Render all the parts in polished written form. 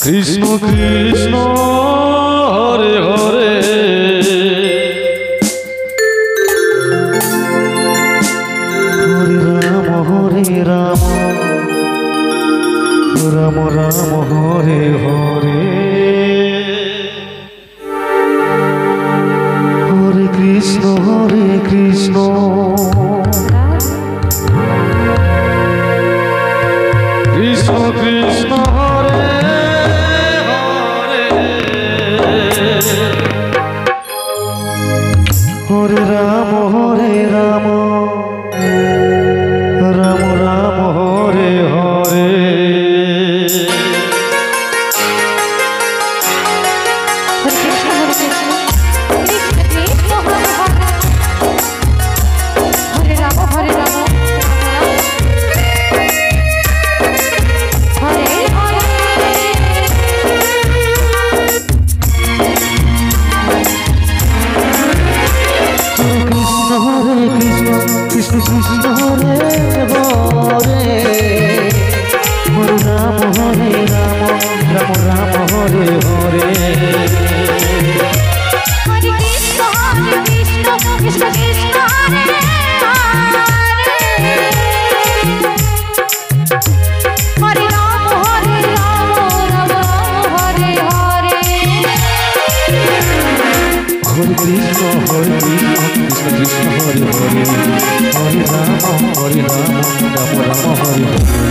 Krishna Krishna Hare Hare Hare Ram Ram Ram Hare Hare Hare Krishna Krishna Krishna Hare Hare Hare Ram Ram Ram Hare Hare Krishna Krishna Hare Hare Hare Ram Ram Ram Hare Hare Krishna Krishna Hare Hare Ram Ram Hare Hare Hare Krishna Krishna Krishna Hare Hare Hare Ram Ram Ram Hare Hare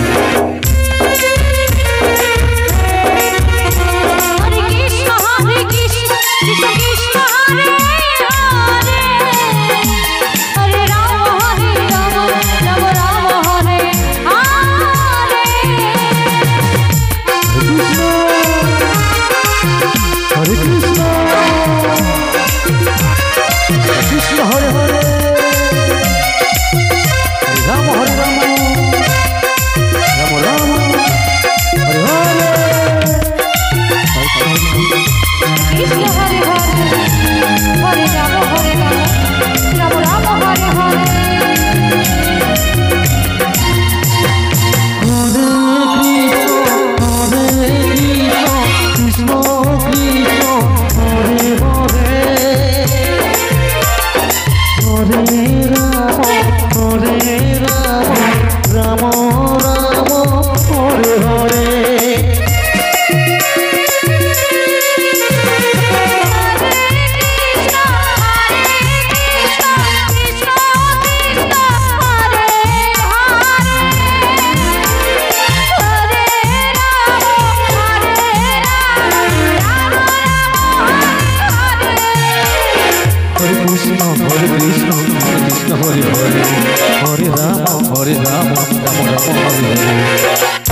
Hare Ram Ram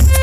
Ram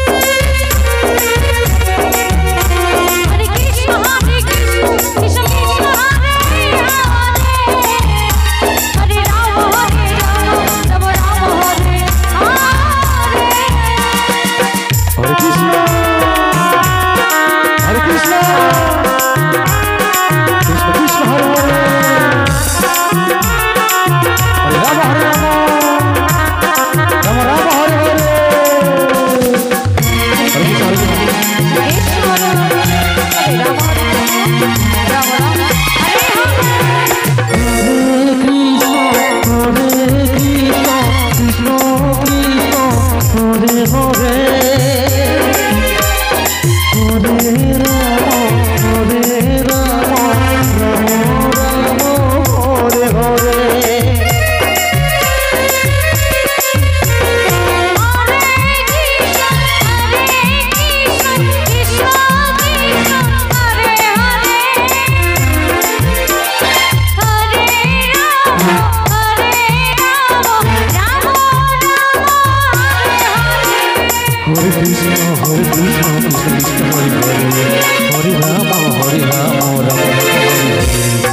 Hare Hare Hare Ram Ram Ram Hare